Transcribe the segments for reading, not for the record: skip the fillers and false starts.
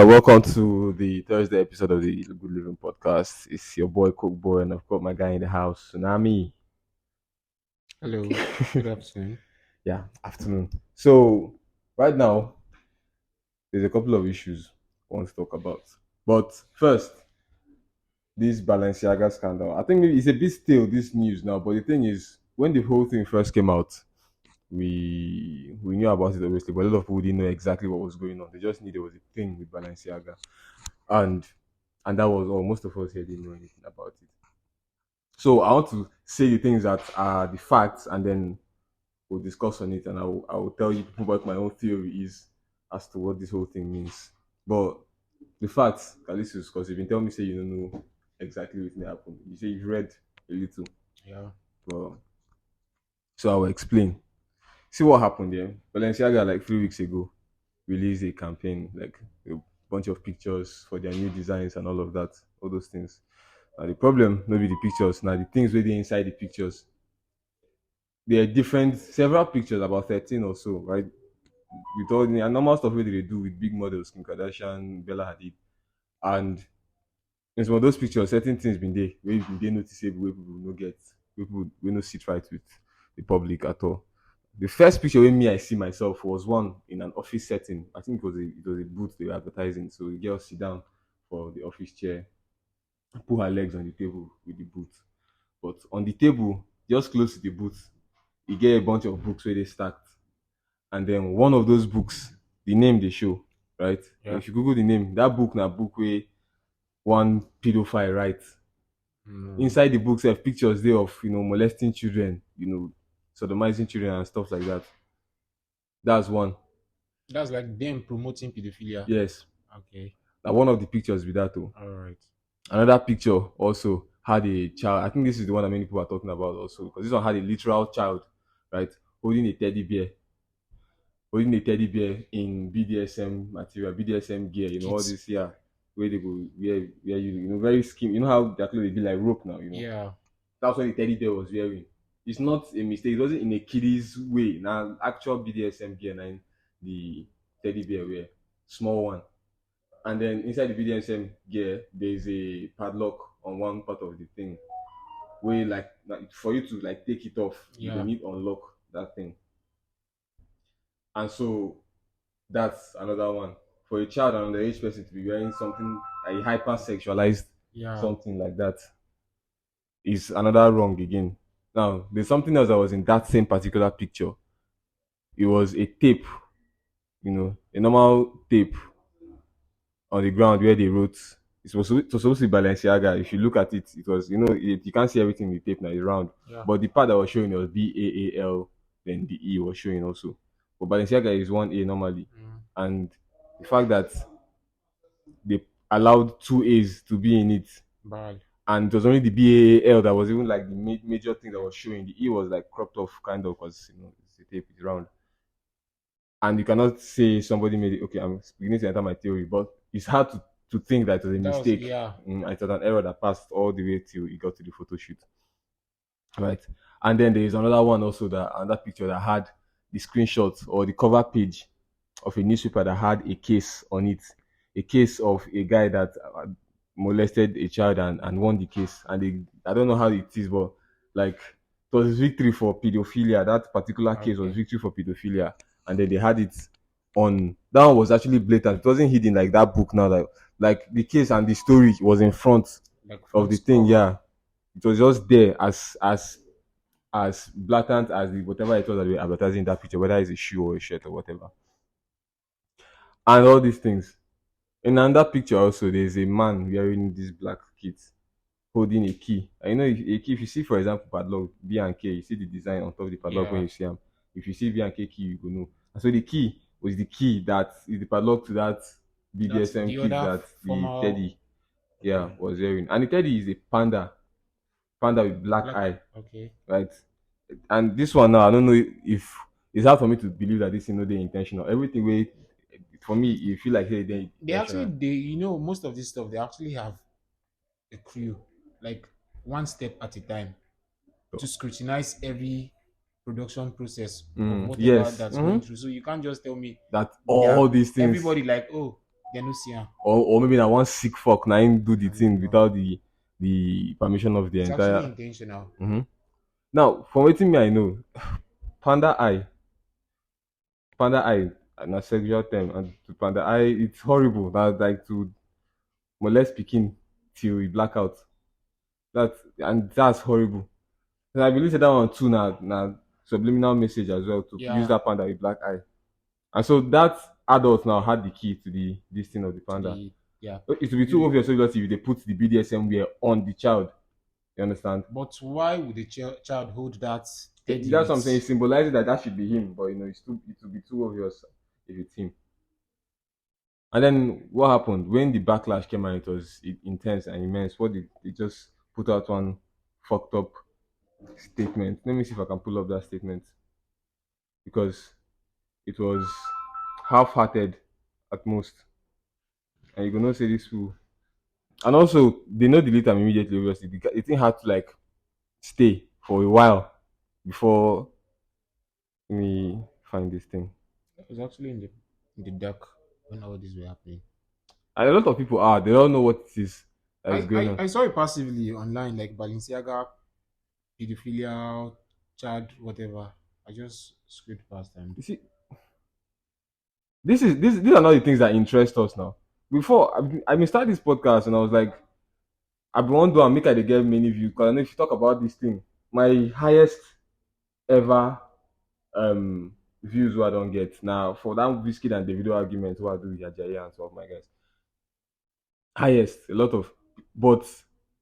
welcome to the Thursday episode of the Good Living Podcast. It's your boy Cook Boy, and I've got my guy in the house, Tsunami. Hello, good afternoon. Yeah, afternoon. So right now, there's a couple of issues I want to talk about. But first, this Balenciaga scandal. I think it's a bit stale this news now, but the thing is, when the whole thing first came out, we knew about it obviously, but a lot of people didn't know exactly what was going on. They just knew there was a thing with Balenciaga, and and that was all. Most of us here didn't know anything about it. So I want to say the things that are the facts, and then we'll discuss on it, and I will tell you what my own theory is as to what this whole thing means. But the facts, at least, because you've been telling me say you don't know exactly what may happen. You say you've read a little, Yeah. but so I will explain. See what happened there. Balenciaga, like 3 weeks ago, released a campaign, like a bunch of pictures for their new designs and all of that, all those things. Now the problem, maybe the pictures. Now the things where they inside the pictures, there are different, several pictures, about 13 or so, right? With all the normal stuff where they do with big models, Kim Kardashian, Bella Hadid, and in some of those pictures, certain things been there where been they noticeable, where people no get, where people will not sit right with the public at all. The first picture with me I see myself was one in an office setting. I think it was a booth they were advertising. So the girl sit down for the office chair, put her legs on the table with the booth. But on the table, just close to the booth, you get a bunch of books where they stacked. And then one of those books, the name they show, right? Yeah. If you Google the name, that book na book where one pedophile writes. Mm. Inside the books have pictures there of molesting children, sodomizing children and stuff like that. That's one. That's like them promoting pedophilia. Yes. Okay. Now one of the pictures with that too. All right. Another picture also had a child. I think this is the one that many people are talking about also, because this one had a literal child, right, holding a teddy bear, in BDSM material, BDSM gear, all Kids. this here, where they go, where very skim. You know how their clothes be like rope now. Yeah. That's what the teddy bear was wearing. It's not a mistake. It wasn't in a kiddie's way. Now, actual BDSM gear, now the teddy bear wear, small one. And then inside the BDSM gear, there's a padlock on one part of the thing. Where like for you to like take it off, you Yeah. don't need to unlock that thing. And so that's another one. For a child and underage person to be wearing something like hyper sexualized, Yeah. something like that, is another wrong again. Now, there's something else that was in that same particular picture. It was a tape, a normal tape on the ground where they wrote. It was supposed to be Balenciaga. If you look at it, it was, you can't see everything in the tape now, it's round. Yeah. But the part that was showing was BAAL, then the E was showing also. But Balenciaga is 1A normally. Mm. And the fact that they allowed two A's to be in it, Bad. and it was only the BAL that was even like the major thing that was showing. The E was like cropped off kind of, because it's the tape is round, and you cannot say somebody made it. Okay, I'm beginning to enter my theory, but it's hard to think that it was a That was mistake. yeah. It was an error that passed all the way till it got to the photo shoot, right? And then there is another one also, that another picture that had the screenshot or the cover page of a newspaper that had a case on it, a case of a guy that molested a child and won the case. And I don't know how it is, but like it was victory for pedophilia. That particular case was Okay. victory for pedophilia, and then they had it on. That one was actually blatant. It wasn't hidden like that book now. Like the case and the story was in front Like of front the thing. cover. Yeah, it was just there as blatant as whatever it was that they were advertising in that picture, whether it's a shoe or a shirt or whatever, and all these things. In another picture also, there's a man wearing this black kit holding a key. And a key, if you see, for example, padlock B and K, you see the design on top of the padlock when Yeah. you see them. If you see B and K key, you go know. And so the key was the key that is the padlock to that That's BDSM the kit other that the formal. Teddy, yeah, Okay. was wearing. And the Teddy is a panda with black Black. eye, Okay. right? And this one now, I don't know if it's hard for me to believe that this is not the intentional. Everything way for me, you feel like they They actually intentional. most of this stuff they actually have a crew, like one step at a time, to scrutinize every production process of whatever Yes. that's going through. So you can't just tell me That they are all these things. everybody like, oh, They no see am. or maybe na one sick fuck na him do the Na him thing do am. without the permission of the It's actually entire. intentional. Mhm. Now, from wetin me I know, panda eye, panda eye na sexual term, and to panda eye it's horrible. That's like to molest pikin till he black out. That's horrible. And I believe say that one too na subliminal message as well to use Yeah. that panda with black eye. And so that adult now had the key to the this thing of the To panda. the yeah. It will be too You, obvious obviously if they put the BDSM wear on the child. You understand? but why would the child hold that teddy That's what I'm saying. It with? symbolizes that that should be him, but it will be too obvious if it's him. And then what happened when the backlash came and it was intense and immense? What did they just put out one fucked up statement? Let me see if I can pull up that statement because it was half-hearted at most, and you gonna say this fool. And also, they not delete them immediately. Obviously, the thing had to like stay for a while before me find this thing. I was actually in the dark when all this were happening. And a lot of people are they don't know what it is that is I, going I, on. I saw it passively online, like Balenciaga, pedophilia, child, whatever. I just screwed past them. You see, these are not the things that interest us now. Before I mean start this podcast and I was like, I be one do and make I dey get many views because I know if you talk about this thing, my highest ever views what I don't get now for that Whiskey and Davido argument what I do with Ajayi and some of my guys. Highest, a lot of, but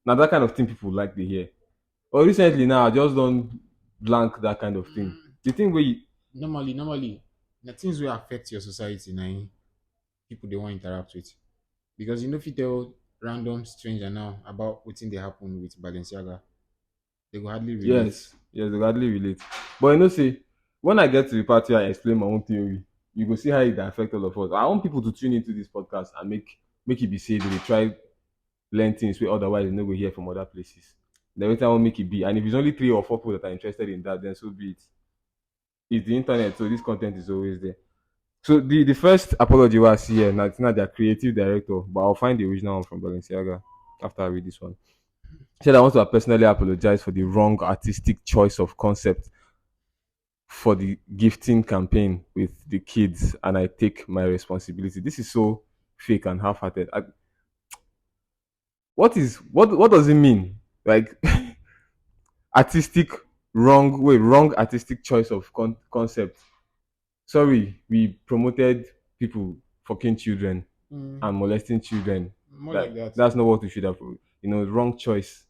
now that kind of thing people like to hear. But recently now I just don't blank that kind of thing. The thing where you, Normally, the things will affect your society now. People they want to interact with because you know if you tell random stranger now about what thing they happen with Balenciaga, they will hardly relate. yes, they hardly relate. But see, when I get to the party, I explain my own theory. You go see how it dey affect all of us. I want people to tune into this podcast and make it be said they dey try learn things where otherwise they no go hear from other places. The way I want make it be, and if it's only 3 or 4 people that are interested in that, then so be it. It's the internet, so this content is always there. So the first apology was here, now it's not their creative director, but I'll find the original one from Balenciaga after I read this one. He said I want to personally apologize for the wrong artistic choice of concept for the gifting campaign with the kids, and I take my responsibility. This is so fake and half-hearted. What does it mean? Like artistic wrong artistic choice of concept. Sorry, we promoted people fucking children Mm, and molesting children. more like that. That's not what we should have. Wrong choice.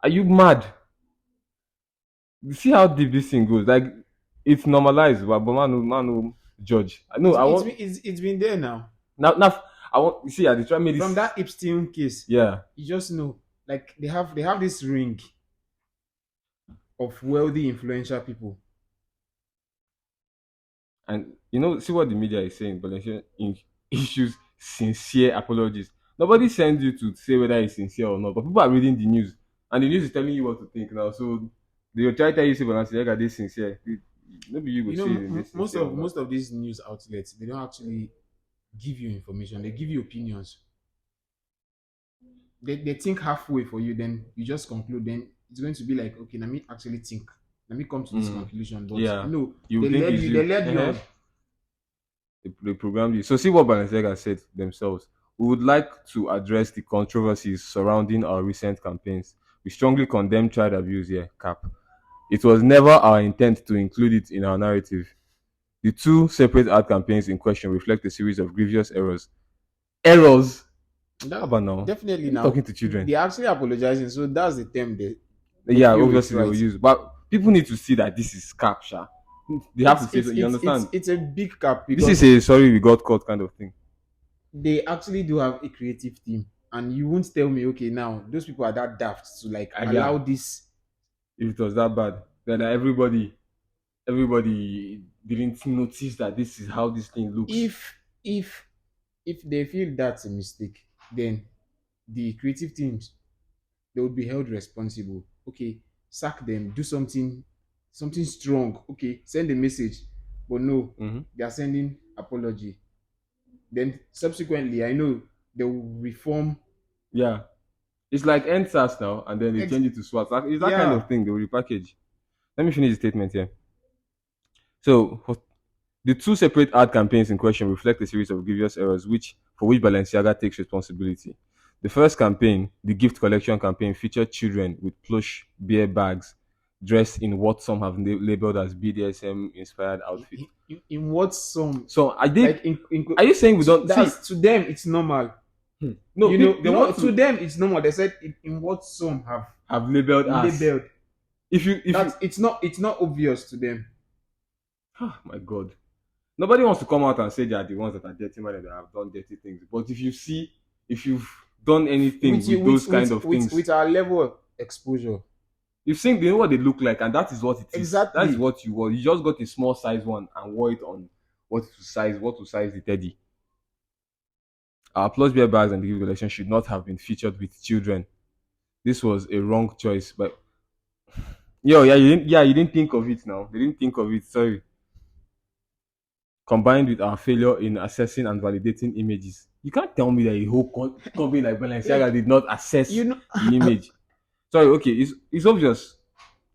Are you mad? You see how deep this thing goes. Like it's normalized, but man, no judge. I know. It's I it's want been, it's, it's been there now. now. I want. You see, I try make From this. that Epstein case, Yeah, you just know, like they have this ring of wealthy, influential people. and see what the media is saying. Balenciaga issues sincere apologies. Nobody sends you to say whether it's sincere or not, but people are reading the news, and the news is telling you what to think now. So they will try to tell you say Balenciaga this sincere. Maybe you go You know, see it in this most sincere or of not. most of these news outlets they don't actually give you information. They give you opinions. They think halfway for you, then you just conclude. Then it's going to be like, okay, let me actually think. Let me come to this Mm. conclusion. But Yeah, no, you they think led it's you. you. They led you on. They programmed you. So see what Balenciaga said themselves. We would like to address the controversies surrounding our recent campaigns. We strongly condemn child abuse here, Cap. It was never our intent to include it in our narrative. The two separate ad campaigns in question reflect a series of grievous errors. Errors? How That about now? definitely Are you talking now to children? they're actually apologizing. So that's the term they Yeah, feel it's obviously they will right. use. But people need to see that this is cap, sha. They have to It's say it's so. You it's it's understand? it's a big cap This is because a sorry we got caught kind of thing. they actually do have a creative team, and you won't tell me, okay, now those people are that daft to like And yeah, allow this. if it was that bad, then everybody didn't notice that this is how this thing looks. If if they feel that's a mistake, then the creative teams they would be held responsible. Okay, sack them, do something strong. Okay, send a message, but no, Hmm. they are sending apology. Then subsequently, I know they will reform. Yeah. It's like NSAS now, and then they Ex- change it to SWAT. It's that kind of yeah, thing. They will repackage. Let me finish the statement here. So, the two separate ad campaigns in question reflect a series of grievous errors for which Balenciaga takes responsibility. The first campaign, the gift collection campaign, featured children with plush beer bags dressed in what some have labeled as BDSM inspired outfits. in what some, So, like are you saying we don't see? that's to them it's normal. No, they No, want to to them it's normal. They said in what some have have labeled as labeled. if you That's it's not obvious to them. oh my god. Nobody wants to come out and say they are the ones that are dirty men and that have done dirty things. But if you've done anything With you with those kind of things, with our level of exposure. you've seen they know what they look like, and that is what it is. That is Exactly. what you wore. You just got a small size one and wore it on what to size the teddy. Our plus beer bags and the gift collection should not have been featured with children. This was a wrong choice. But you didn't think of it now. They didn't think of it. Sorry. Combined with our failure in assessing and validating images. You can't tell me that a whole company like Balenciaga Like, did not assess you know, the image. Sorry, okay, it's obvious.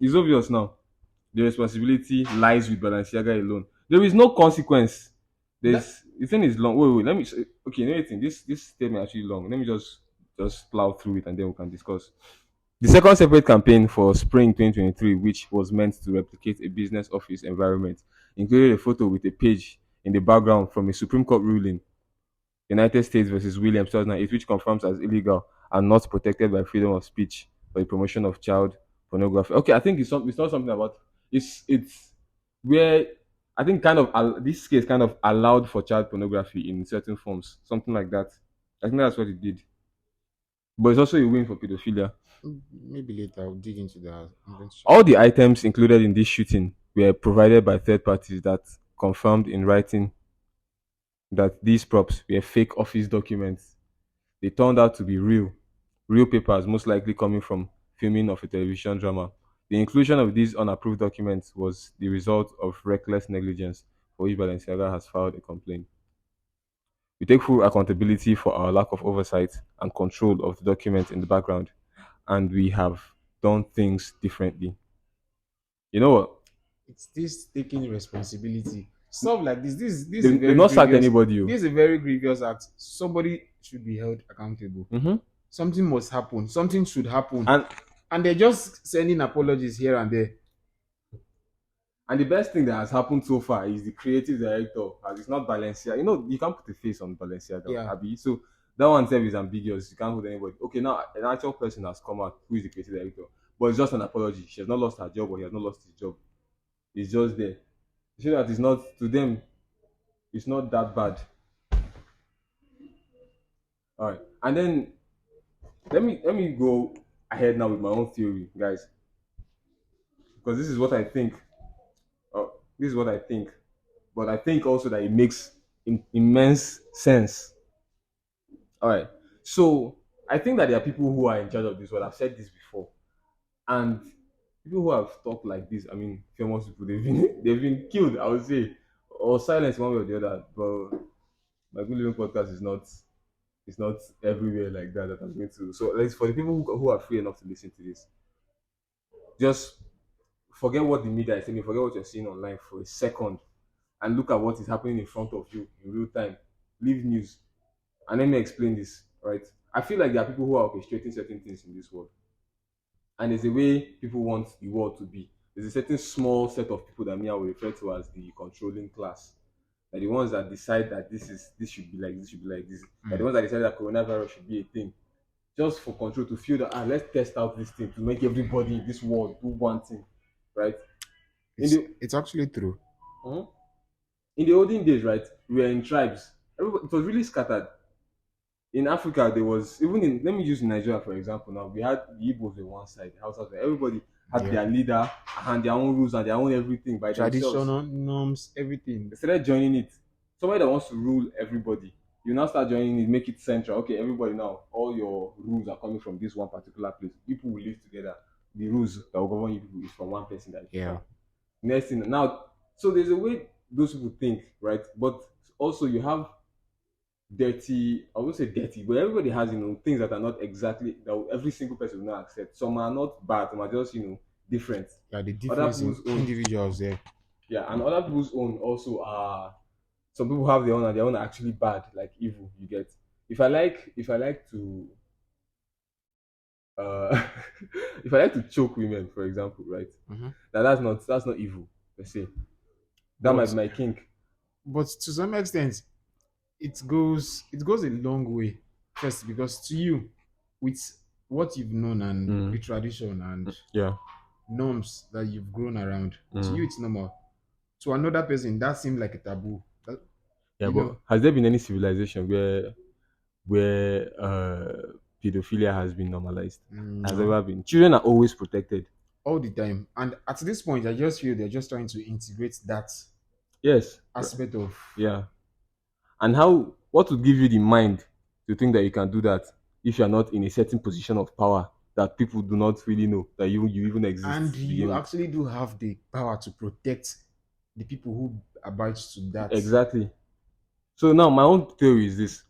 It's obvious now. The responsibility lies with Balenciaga alone. There is no consequence. that There's the thing is long. Wait. Let me. Okay, let me think. This statement actually long. Let me just plow through it and then we can discuss. The second separate campaign for spring 2023, which was meant to replicate a business office environment, included a photo with a page in the background from a Supreme Court ruling, United States versus Williams 2008, which confirms as illegal and not protected by freedom of speech for the promotion of child pornography. Okay, I think it's not something about it's where I think this case kind of allowed for child pornography in certain forms, something like that. I think that's what it did, but it's also a win for pedophilia. maybe later I'll dig into that. I'm going to check. All the items included in this shooting were provided by third parties that confirmed in writing that these props were fake office documents. They turned out to be real papers, most likely coming from filming of a television drama. The inclusion of these unapproved documents was the result of reckless negligence for which Balenciaga has filed a complaint. We take full accountability for our lack of oversight and control of the documents in the background, and we have done things differently. You know what? It's this taking responsibility. Stuff like this is a They've very not sacked grievous. anybody. Oh. This is a very grievous act. Somebody should be held accountable. Mm-hmm. Something must happen. Something should happen. And And they're just sending apologies here and there. And the best thing that has happened so far is the creative director, as it's not Balenciaga. You know, you can't put a face on Balenciaga, Yeah. Abby. So that one itself is ambiguous. You can't put anybody. Okay, now an actual person has come out who is the creative director, but it's just an apology. She has not lost her job, or he has not lost his job. It's just there. You see that it's not to them. It's not that bad. All right, and then let me go ahead now with my own theory, guys, because this is what I think. This is what I think, but I think also that it makes immense sense. All right. So I think that there are people who are in charge of this world. I've said this before, and people who have talked like this. I mean, famous people. They've been they've been killed. I would say, or silenced one way or the other. But my good living podcast is not. It's not everywhere like that that I'm going to. So, like, for the people who are free enough to listen to this, just forget what the media is saying. Forget what you're seeing online for a second, and look at what is happening in front of you in real time. Leave news. And let me explain this, right? I feel like there are people who are orchestrating certain things in this world. And there's a way people want the world to be. There's a certain small set of people that me I will refer to as the controlling class. They're the ones that decide that this should be like this should be like this. They're the Mm. ones that decide that coronavirus should be a thing. Just for control to feel that let's test out this thing to make everybody in this world do one thing. Right? In the It's actually true. Mhm. In the olden days, right, we were in tribes. Everybody, it was really scattered. In Africa, there was even in let me use Nigeria for example. Now we had the Igbos on one side, the Hausas, everybody had Yeah. their leader and their own rules and their own everything by themselves. Traditional norms, everything. They started joining it. Somebody that wants to rule everybody, you now start joining it, make it central. Okay, everybody now, all your rules are coming from this one particular place. People will live together. The rules that will govern you people is from one person that is Yeah. different. Next thing now, so there's a way those people think, right? But also you have dirty. I won't say dirty, but everybody has things that are not exactly that every single person will not accept. Some are not bad, some are just different. Yeah, the Other difference in people's own, individuals there. yeah, and other people's own also are. Some people have their own and their own are actually bad, like evil. You get. If I like to if I like to choke women, for example, right? Hmm. Now that's not evil per se. That might But be my kink. to some extent, it goes a long way. First, because to you, with what you've known and Mm. the tradition and Yeah. norms that you've grown around, to you Mm. it's normal. To another person, that seems like a taboo. Yeah, You but know, has there been any civilization where pedophilia has been normalized? Has no, ever been? Children are always protected. all the time. And at this point, I just feel they're just trying to integrate that Yes. aspect of. Yeah. And what would give you the mind to think that you can do that if you're not in a certain position of power that people do not really know that you even And exist to you begin with? actually do have the power to protect the people who abide to that. Exactly. So now my own theory is this: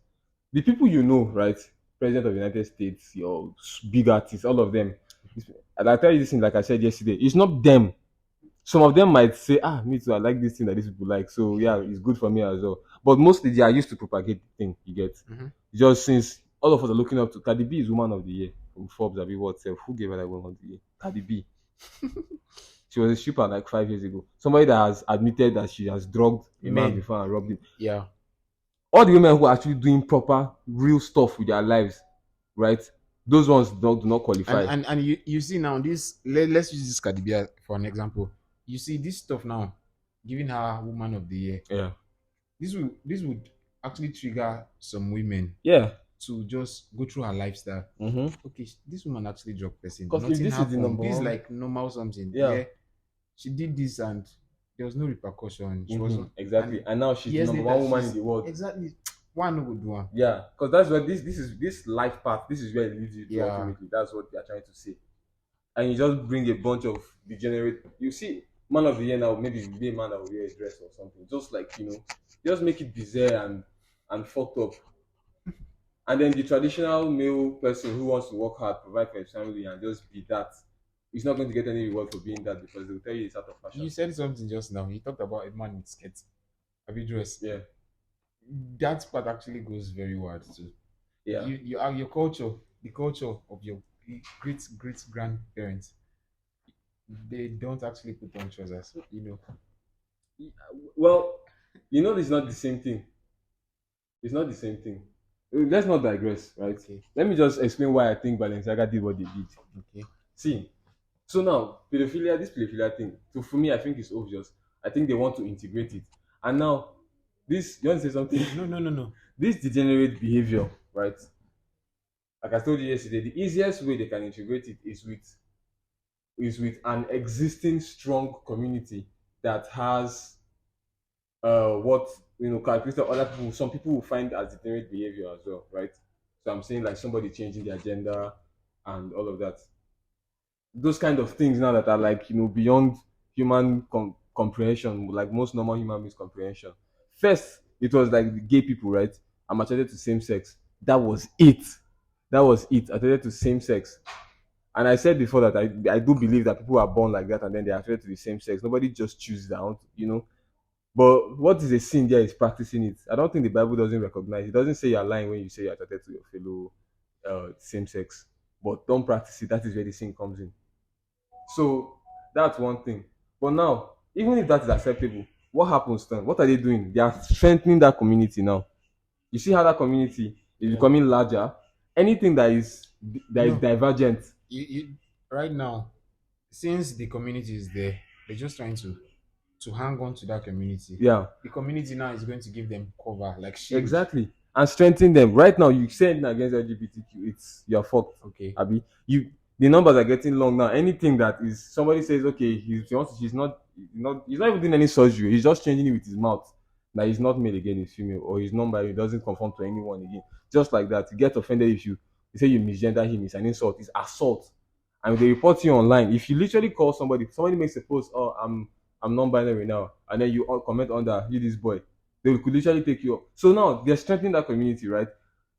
the people right, President of the United States, your big artists, all of them. And I tell you this thing, like I said yesterday, it's not them. Some of them might say, me too, I like this thing that these people like. So yeah, it's good for me as well. But mostly they are used to propagate the thing, you get. Mhm. Just since all of us are looking up to Cardi B is woman of the year from Forbes, I mean what self. Who gave her that woman of the year? Cardi B. She was a stripper like 5 years ago. Somebody that has admitted that she has drugged a man Men, before and robbed him. yeah. All the women who are actually doing proper, real stuff with their lives, right? Those ones do not and qualify. and and you see now this let's use this Cardi B for an example. You see this stuff now, giving her woman of the year. Yeah. This would actually trigger some women Yeah. to just go through her lifestyle. Mm-hmm. Okay, this woman actually dropped person. Because if Nothing this is the happened. number This is one, like normal something. yeah. Yeah, she did this and there was no repercussion. She Mm-hmm. wasn't. And Exactly. And now she's the years number later, one woman in she's the world. exactly one no good one. Yeah, because that's what this life path. This is where it leads you to Yeah. ultimately. That's what they are trying to say. And you just bring a bunch of degenerate. You see, man of the year now maybe be a man that will wear a dress or something. Just like just make it bizarre and fucked up. And then the traditional male person who wants to work hard, provide for his family, and just be that, he's not going to get any reward for being that because they'll tell you it's out of You fashion. said something just now. You talked about a man with skirts. Have you dressed? Yeah, That part actually goes very wide too. yeah. You are your culture, the culture of your great grandparents. They don't actually put on trousers. Well, it's not the same thing. It's not the same thing. Let's not digress, right? Okay. Let me just explain why I think Balenciaga did what they did. Okay. See, so now this pedophilia thing, so for me, I think it's obvious. I think they want to integrate it. And now, you want to say something? No, no, no, no. This degenerate behavior, right? Like I told you yesterday, the easiest way they can integrate it is with an existing strong community that has what characteristic other people, some people will find as degenerate behavior as well, right? So I'm saying like somebody changing their gender and all of that. Those kind of things now that are like beyond human comprehension, like most normal human beings comprehension. First, it was like the gay people, right? I'm attracted to same sex. That was it. That was it. Attracted to same sex. And I said before that I do believe that people are born like that and then they're attracted to the same sex. Nobody just chooses that. But what is a sin there is practicing it. I don't think the Bible doesn't recognize it. Doesn't say you're lying when you say you're attracted to your fellow same sex. But don't practice it. That is where the sin comes in. So that's one thing. But now, even if that is acceptable, what happens then? What are they doing? They are strengthening that community now. You see how that community is Yeah. becoming larger. Anything that is No. divergent. You right now, since the community is there, they're just trying to hang on to that community. Yeah, The community now is going to give them cover, like shield. exactly. And strengthen them. Right now, you say anything against LGBTQ, you're fucked. Okay. Abi, the numbers are getting long now. Anything that is somebody says, okay, he's not even doing any surgery. He's just changing it with his mouth. That he's not male again, he's female, or he's non-binary, he doesn't conform to anyone again. Just like that, you get offended if you say you misgender him. It's an insult. It's assault. And they report you online. If you literally call somebody makes a post, oh, I'm non-binary now, and then you comment on that, you this boy. They could literally take you up. So now they're strengthening that community, right?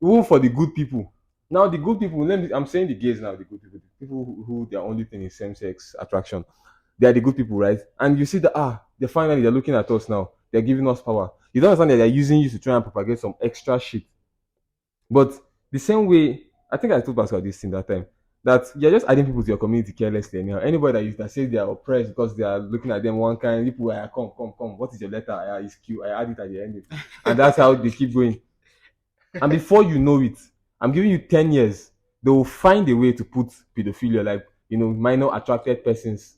Even for the good people. Now the good people, I'm saying the gays now, the good people, the people who their only thing is same-sex attraction. They are the good people, right? And you see that they're looking at us now. They're giving us power. You don't understand that they're using you to try and propagate some extra shit. But the same way, I think I told Pascal this thing that time, that you're just adding people to your community carelessly anyhow. Anybody that says they are oppressed because they are looking at them one kind, people are come, come, come. What is your letter? It's Q. I add it at the end. And that's how they keep going. And before you know it, I'm giving you 10 years, they will find a way to put pedophilia, like, minor attracted persons,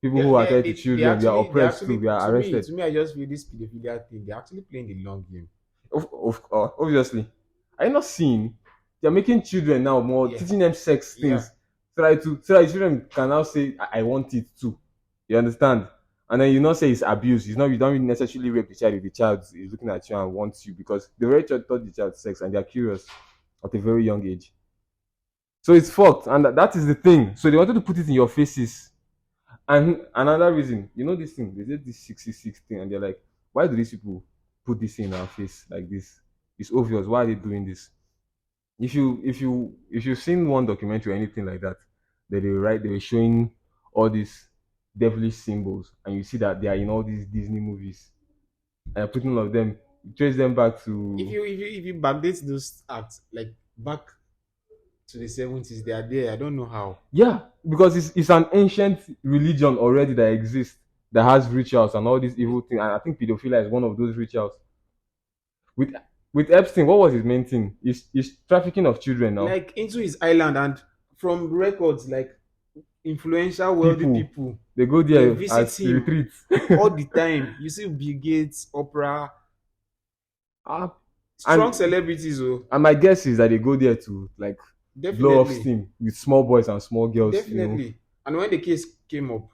people who are attracted to children, we are they oppressed too, actually we are arrested. to me I just feel this pedophilia thing. They're actually playing the long game. Obviously. Are you not seeing? They're making children now more, Yeah, teaching them sex yeah. things, so that children can now say, I want it too. You understand? And then you not say it's abuse. You don't really necessarily rape the child if the child is looking at you and wants you because they already taught the child sex and they're curious at a very young age. So it's fucked, and that is the thing. So they wanted to put it in your faces. And another reason, this thing, they did this 66 thing, and they're like, why do these people put this in our face like this? It's obvious. Why are they doing this? If you've seen one documentary or anything like that, they were showing all these devilish symbols, and you see that they are in all these Disney movies, and putting all of them, trace them back to. If you backdate those acts like back to the 70s, they are there. I don't know how. Yeah, because it's an ancient religion already that exists that has rituals and all these evil things. And I think pedophilia is one of those rituals. With with Epstein, what was his main thing? Is trafficking of children now. Like into his island, and from records like influential wealthy People people, they go they there visit as him retreats. all the time. You see Bill Gates, Oprah, Ah, strong and celebrities. Oh, and my guess is that they go there to like blow off definitely, steam with small boys and small girls, definitely. And when the case came up,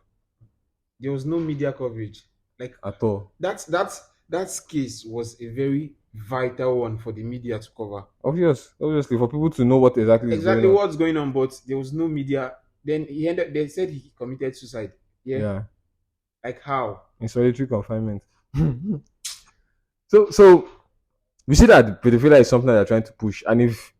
there was no media coverage. Like at all. that case was a very vital one for the media to cover. Obviously, for people to know what exactly is going Exactly on. what's going on, but there was no media. Then he ended. They said he committed suicide. Yeah, Yeah, like how? in solitary confinement. So we see that pedophilia is something that they're trying to push, and if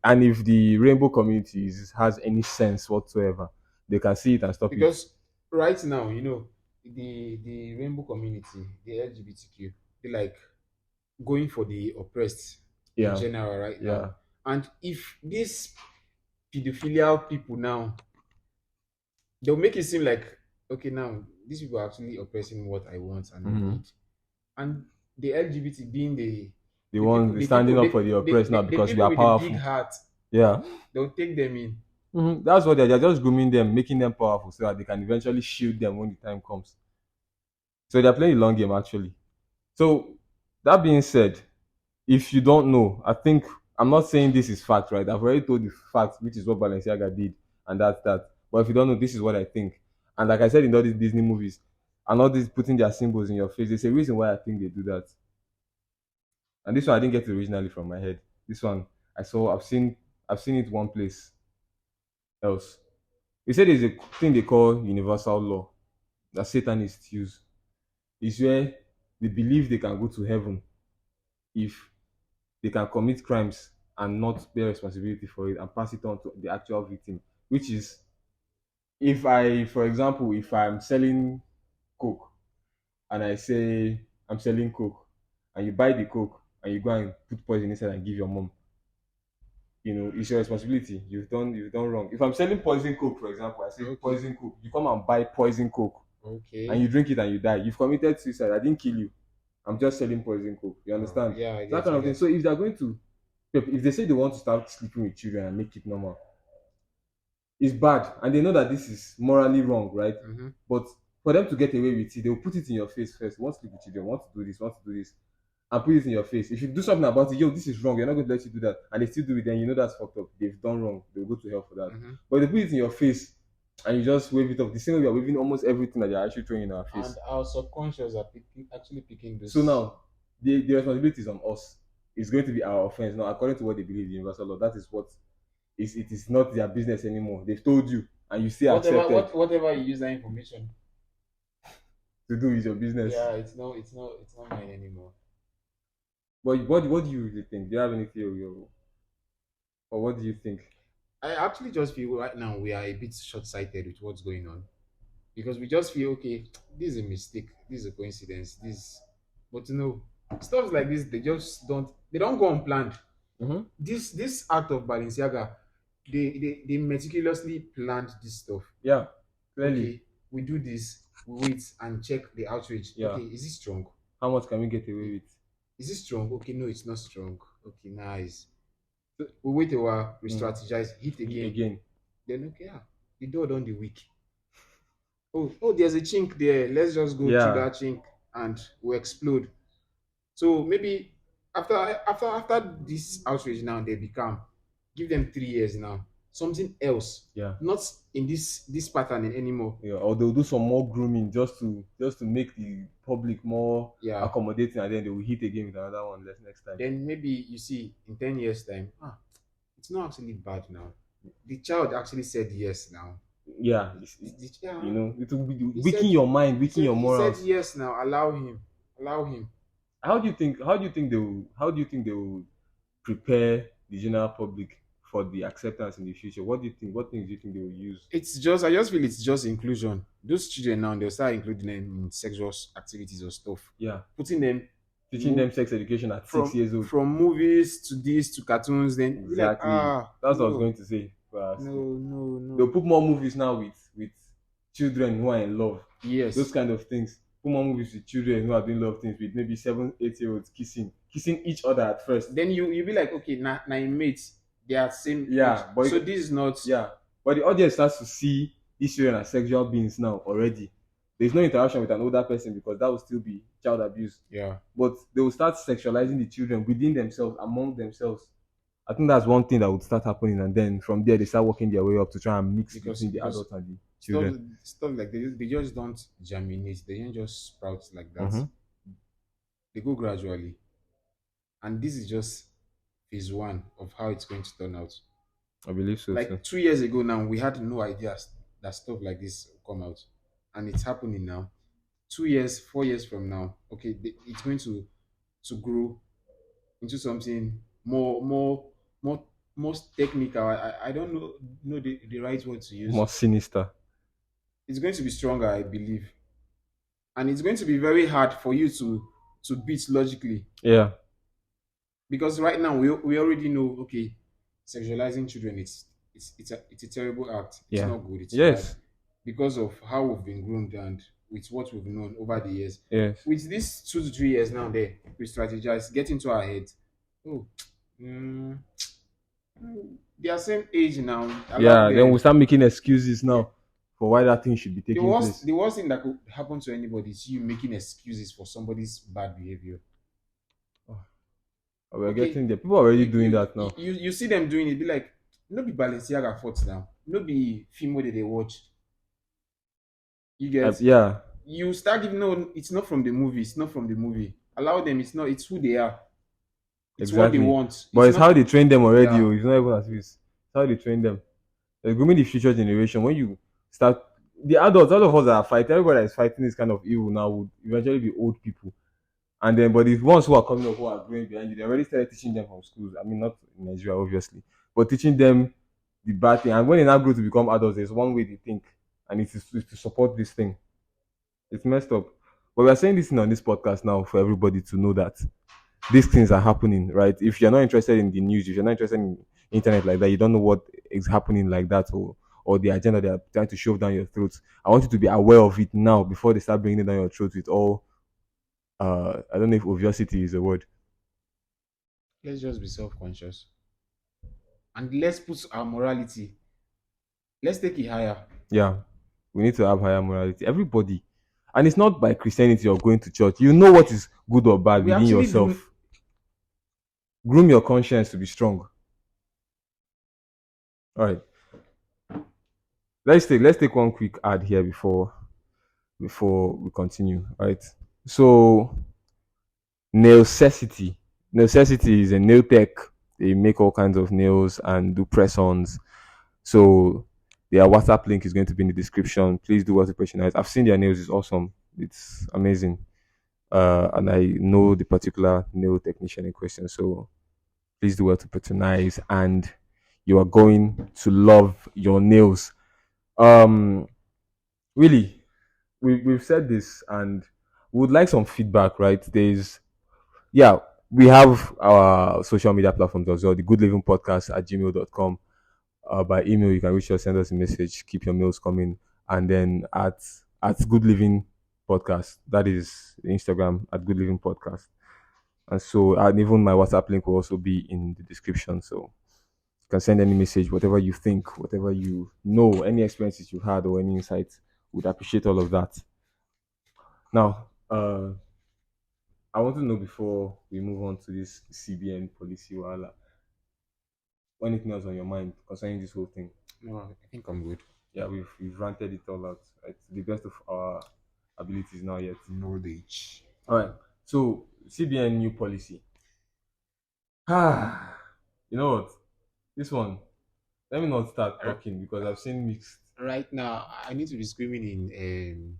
the rainbow community has any sense whatsoever, they can see it and stop it. Because right now, the rainbow community, the LGBTQ, they like going for the oppressed in Yeah, general right yeah. now. And if these pedophilial people now, they'll make it seem like, okay, now these people are actually oppressing what I want and Hmm. need. And the LGBT being The one the standing people up for the oppressed now the because we people are with the big powerful. heart, Yeah. they'll take them in. That's what they're just grooming them, making them powerful so that they can eventually shield them when the time comes. So they're playing the long game actually. So that being said, if you don't know, I think I'm not saying this is fact, right? I've already told the fact, which is what Balenciaga did, and that's that. But if you don't know, this is what I think. And like I said in all these Disney movies, and all these putting their symbols in your face, there's a reason why I think they do that. And this one I didn't get it originally from my head. This one I've seen it one place else. They said there's a thing they call universal law that Satanists use. It's where they believe they can go to heaven if they can commit crimes and not bear responsibility for it and pass it on to the actual victim. Which is, if I, for example, if I'm selling coke and I say I'm selling coke, and you buy the coke and you go and put poison inside and give your mom, it's your responsibility. You've done wrong. If I'm selling poison coke, for example, I say Okay. poison coke, you come and buy poison coke and Okay. you drink it and you die. You've committed suicide. I didn't kill you. I'm just selling poison coke. You Oh, understand? yeah, I That get, kind I of thing. get. So if they say they want to start sleeping with children and make it normal, it's bad, and they know that this is morally wrong, right? Mm-hmm. But for them to get away with it, they'll put it in your face first. Want to sleep with children? Want to do this? Want to do this? And put it in your face. If you do something about it, yo, this is wrong. You're not going to let you do that, and they still do it. Then you know that's fucked up. They've done wrong. They'll go to hell for that. Mm-hmm. But they put it in your face, and you just wave it off. The same way we are waving almost everything that they're actually throwing in our And face. our subconscious are actually picking So those. now, the responsibility is on us. It's going to be our offense now, according to what they believe in universal law. That is what it is not their business anymore. They've told you, and you still accepted Whatever you use that information. to do is your business. Yeah, it's not mine anymore. But what do you really think? Do you have any theory, or what do you think? I actually just feel right now we are a bit short-sighted with what's going on because we just feel okay, this is a mistake, this is a coincidence, this, but no, stuff like this they don't go unplanned. Mm-hmm. This act of Balenciaga, they meticulously planned this stuff. Yeah, clearly. Okay, we do this, we wait and check the outrage. Yeah. Okay, is it strong? How much can we get away with? Is it strong? Okay, no, it's not strong. Okay, nice. So we wait a while, we Mm. strategize, hit again. Again. Then okay, yeah, the door don't the weak. Oh, there's a chink there. Let's just go through Yeah. that chink and we explode. So maybe after this outrage now they become, give them 3 years now. Something else. Yeah. Not in this pattern anymore. Yeah. Or they'll do some more grooming just to make the public more Yeah. accommodating, and then they will hit again with another one next time. Then maybe you see in 10 years time, it's not actually bad now. The child actually said yes now. Yeah. Yeah. You know, it will be He weaken said- your mind, weaken your He morals. said yes now. Allow him. Allow him. How do you think they will prepare the general public for the acceptance in the future? What do you think? What things do you think they will use? I just feel it's just inclusion. Those children now they'll start including them in sexual activities or stuff. Yeah. Putting them Teaching them sex education at 6 years old. from movies to this to cartoons. Then be like, Exactly. That's what I was going to say. No. They'll put more movies now with children who are in love. Yes. Those kind of things. Put more movies with children who are doing love things with maybe 7, 8 year olds kissing each other at first. Then you be like, okay, now mates, they are same. Yeah, age. but So this is not. Yeah, but the audience starts to see these children as sexual beings now already. There's no interaction with an older person because that will still be child abuse. Yeah. But they will start sexualizing the children within themselves, among themselves. I think that's one thing that would start happening, and then from there they start working their way up to try and mix between the adults and the children. Stuff like they just don't germinate. They don't just sprout like that. Mhm. They go gradually, and this is just phase one of how it's going to turn out. I believe so Like too. 2 years ago now, we had no idea that stuff like this will come out, and it's happening now. 2 years, 4 years from now, okay, it's going to grow into something more technical. I don't know the right word to use. More sinister. It's going to be stronger, I believe, and it's going to be very hard for you to beat logically Yeah. because right now we already know, okay, sexualizing children it's a terrible act. It's Yeah. not good. It's Yes. bad because of how we've been groomed and with what we've known over the years. Yes. With these 2 to 3 years now, there we strategize, get into our heads. Oh, mm, they are same age now. Yeah. Then we start making excuses now for why that thing should be taking place. The worst thing that could happen to anybody is you making excuses for somebody's bad behavior. We're Okay. getting there. People are already doing that now. You see them doing it, be like, no be Balenciaga fault now. No be film that they watch. You get Yeah. you start giving no, it's not from the movie, it's not from the movie. Allow them, it's who they are. It's what they Exactly. want. But it's not- how they train them already. Yeah. Oh. It's not even as if it's how they train them. They're grooming the future generation. When you start, the adults, all of us that are fighting, everybody that is fighting this kind of evil now would eventually be old people. And then, but the ones who are coming up, who are growing behind you, they already started teaching them from schools. I mean, not in Nigeria, obviously, but teaching them the bad thing. And when they now grow to become adults, there's one way they think, and it is to support this thing. It's messed up. But we are saying this thing on this podcast now for everybody to know that these things are happening, right? If you're not interested in the news, if you're not interested in internet like that, you don't know what is happening like that, or the agenda they are trying to shove down your throat. I want you to be aware of it now before they start bringing it down your throat with all I don't know if obviously is a word. Let's just be self-conscious. And let's put our morality. Let's take it higher. Yeah. We need to have higher morality. Everybody. And it's not by Christianity or going to church. You know what is good or bad We within actually yourself. Groom your conscience to be strong. All right. Let's take one quick ad here before we continue. All right. So Nailcessity. Nailcessity is a nail tech. They make all kinds of nails and do press-ons. So their WhatsApp link is going to be in the description. Please do WhatsApp patronize. I've seen their nails. It's awesome. It's amazing. and I know the particular nail technician in question. So please do well to patronize, and you are going to love your nails. Um, really, we've said this, and we would like some feedback. Right? Yeah, we have our social media platforms as well. The Good Living Podcast at gmail.com. By email, you can reach us, send us a message, keep your mails coming, and then at Good Living Podcast. That is Instagram at Good Living Podcast. And even my WhatsApp link will also be in the description. So you can send any message, whatever you think, whatever you know, any experiences you had or any insights. Would appreciate all of that. Now, I want to know before we move on to this CBN policy, Wala, anything else on your mind concerning this whole thing? No, I think I'm good. Yeah, we've ranted it all out. It's the best of our abilities now yet. Knowledge. All right. So CBN new policy. Ah, you know what? This one. Let me not start talking because I've seen mixed. Right now, I need to be screaming in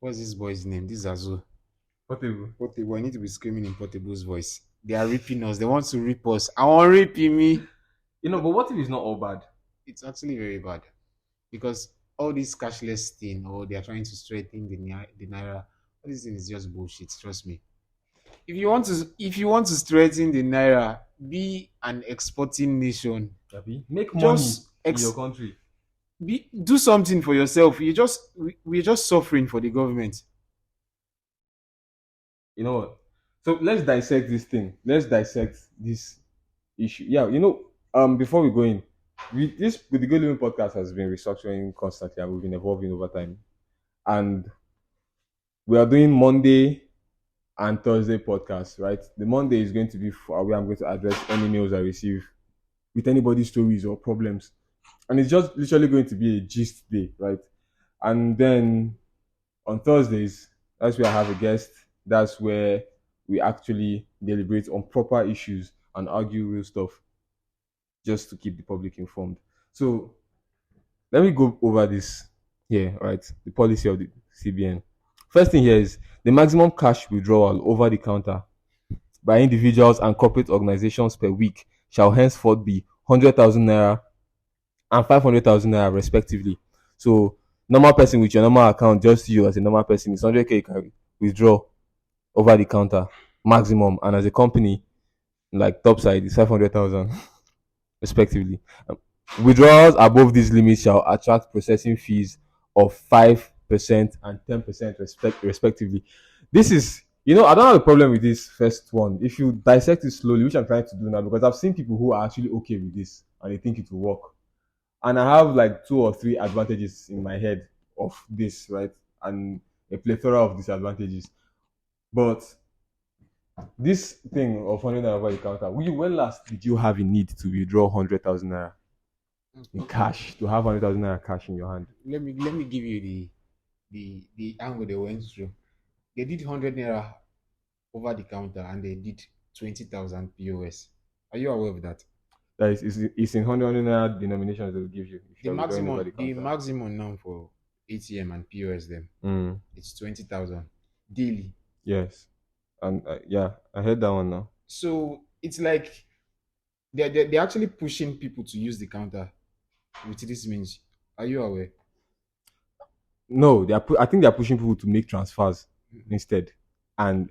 what's this boy's name? This Zazu. Portable. Portable. I need to be screaming in Portable's voice. They are ripping us. They want to rip us. I want ripping me. But what if it's not all bad? It's actually very bad because all this cashless thing, or they are trying to strengthen the naira. All this thing is just bullshit. Trust me. If you want to strengthen the naira, be an exporting nation. Yabi? Make money Just in your country. do something for yourself. We're just suffering for the government. You know what? So let's dissect this thing. Let's dissect this issue. Yeah, before we go in, this with the Good Living podcast has been restructuring constantly and we've been evolving over time. And we are doing Monday and Thursday podcasts, right? The Monday is going to be for where I'm going to address any mails I receive with anybody's stories or problems. And it's just literally going to be a gist day, right? And then on Thursdays, that's where I have a guest. That's where we actually deliberate on proper issues and argue real stuff just to keep the public informed. So let me go over this here, right? The policy of the CBN. First thing here is the maximum cash withdrawal over the counter by individuals and corporate organizations per week shall henceforth be 100,000 naira and 500,000 naira respectively. So, normal person with your normal account, just you as a normal person, is 100k you can withdraw over the counter maximum, and as a company, like Topside, is 500,000 respectively. Withdrawals above these limits shall attract processing fees of 5% and 10% respectively. This is, I don't have a problem with this first one. If you dissect it slowly, which I'm trying to do now, because I've seen people who are actually okay with this and they think it will work. And I have like two or three advantages in my head of this, right? And a plethora of disadvantages. But this thing of 100 naira over the counter, when last did you have a need to withdraw 100,000 naira in cash, to have 100,000 naira cash in your hand? Let me give you the angle they went through. They did 100 naira over the counter and they did 20,000 POS. Are you aware of that? That it's in 100 naira denominations they will give you if The you're withdrawing over maximum, the the counter. maximum now for ATM and POS them, it's 20,000 daily. Yes. And yeah, I heard that one now. So it's like they're actually pushing people to use the counter with this means. Are you aware? No, I think they're pushing people to make transfers instead, and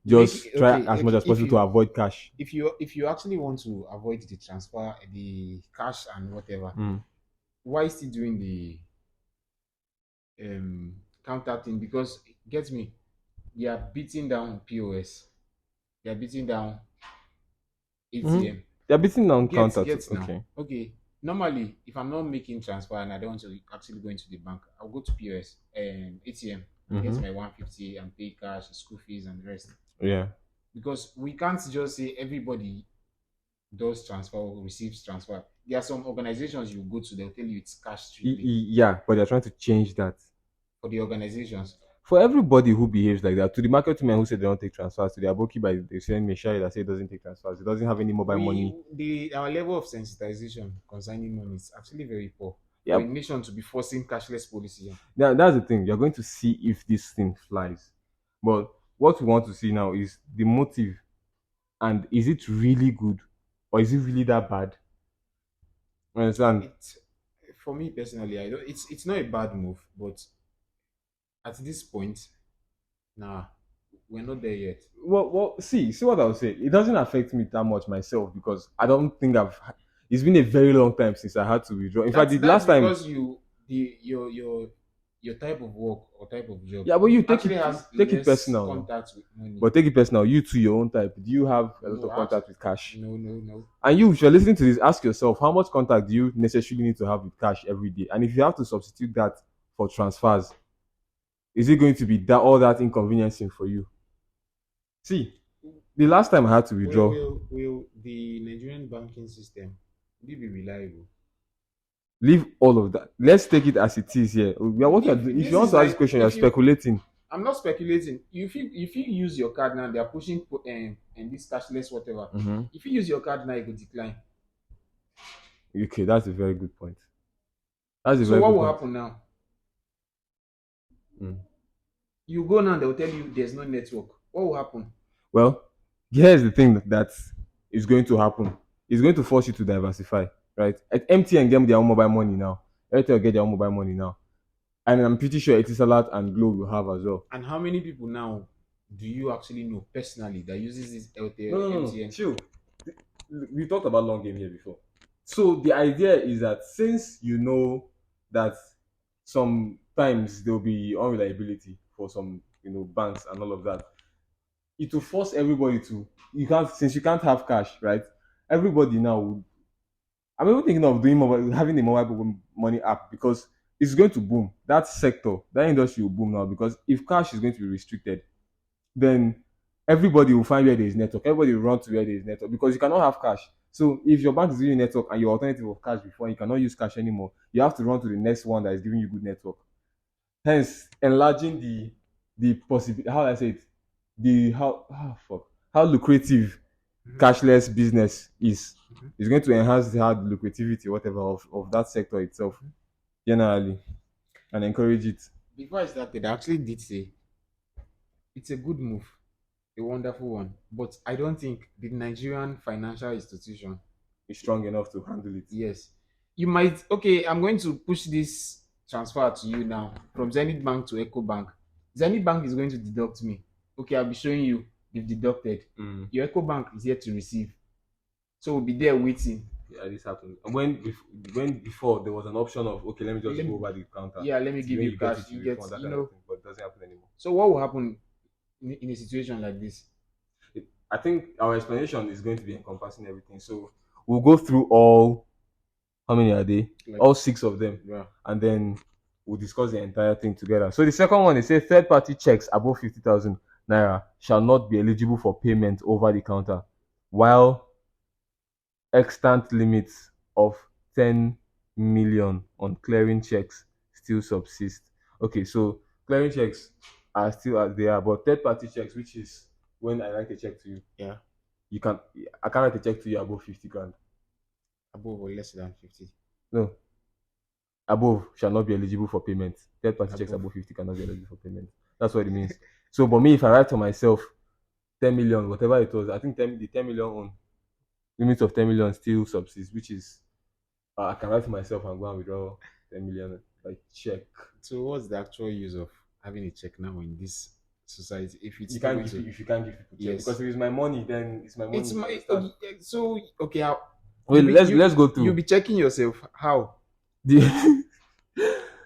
just try as much as possible to avoid cash. If you actually want to avoid the transfer, the cash and whatever, why still doing the counter thing? Because get me, they are beating down POS, they are beating down ATM. They're beating down Get counter get too. now. Okay. Okay. Normally, if I'm not making transfer and I don't want to actually go into the bank, I'll go to POS and ATM and get my 150 and pay cash, school fees, and the rest. Yeah. Because we can't just say everybody does transfer or receives transfer. There are some organizations you go to, they'll tell you it's cash strictly Yeah, but they're trying to change that. for the organizations. For everybody who behaves like that, to the market women who say they don't take transfers, to the aboki by the same Meshai that say it doesn't take transfers, it doesn't have any mobile money. Our level of sensitization concerning money is actually very poor. Yeah. For a nation to be forcing cashless policy. Yeah, that's the thing. You're going to see if this thing flies. But what we want to see now is the motive, and is it really good or is it really that bad? You understand? It for me personally, I don't. It's not a bad move, but at this point, nah, we're not there yet. See what I'll say. It doesn't affect me that much myself because I don't think I've. It's been a very long time since I had to withdraw. In fact, the That's last time, because your type of work or type of job yeah, but you take it actually has take it less personal now. contact with money. But take it personal. You to your own type. Do you have a lot No, of contact with cash? no. And you, if you're listening to this, ask yourself how much contact do you necessarily need to have with cash every day? And if you have to substitute that for transfers, is it going to be that all that inconveniencing for you? See, the last time I had to withdraw, Will the Nigerian banking system will it be reliable? leave all of that. Let's take it as it is here. We are what you're doing. If This you want is to ask this like question, you're if you speculating. I'm not speculating. If you use your card now, they are pushing and this cashless whatever. Mm-hmm. If you use your card now, it will decline. Okay, that's a very good point. That's a So very what good will point. happen now? Mm. You go now, they will tell you there's no network. What will happen? Well, here's the thing that is going to happen. It's going to force you to diversify, right? At MTN get their own mobile money now. Airtel get their own mobile money now. And I'm pretty sure Etisalat and Glow will have as well. And how many people now do you actually know personally that uses this No, LTL, no, no, no. MTN? Chill. We talked about long game here before. So the idea is that since you know that sometimes there'll be unreliability for some, banks and all of that, it will force everybody to you can't since you can't have cash, right? Everybody now would I'm even thinking of doing having a mobile money app because it's going to boom. That sector, that industry will boom now because if cash is going to be restricted, then everybody will find where there is network. Everybody will run to where there is network because you cannot have cash. So if your bank is giving you network and your alternative of cash before you cannot use cash anymore, you have to run to the next one that is giving you good network. Hence, enlarging the possibility. How do I say it? The how lucrative cashless business is going to enhance the hard lucrativity whatever of that sector itself generally and encourage it. Before I started, I actually did say it's a good move, a wonderful one. But I don't think the Nigerian financial institution, It's strong enough to handle it. yes, you might, okay, I'm going to push this transfer to you now from Zenith Bank to Echo Bank. Zenith Bank is going to deduct me. Okay, I'll be showing you they've deducted. Mm. Your Echo Bank is yet to receive. So we'll be there waiting. Yeah, this happened. And when before there was an option of okay, let me just Let me- go over the counter. Yeah, let me So give when you get cash. it, You get, refund, that you kind of know. thing, but it doesn't happen anymore. So what will happen in a situation like this? I think our explanation is going to be encompassing everything. So we'll go through all how many are they? Like, All six of them, yeah. and then we'll discuss the entire thing together. So the second one, it says third-party checks above 50,000 naira shall not be eligible for payment over the counter, while extant limits of 10 million on clearing checks still subsist. Okay, so clearing checks are still as they are, but third-party checks, which is when I write a check to you, Yeah. you can I can't write a check to you above 50 grand. Above or less than 50. No, above shall not be eligible for payment. Third party checks Above. above 50 cannot be eligible for payment. That's what it means. So, but me, if I write to myself 10 million, whatever it was, I think the 10 million on limit of 10 million still subsists, which is I can write to myself and go and withdraw 10 million by check. So what's the actual use of having a check now in this society if it's You can't going give to if you can't give people check Yes. because if it's my money, then it's my money. it's you my understand? so okay Wait, you be- let's go through you'll be checking yourself how the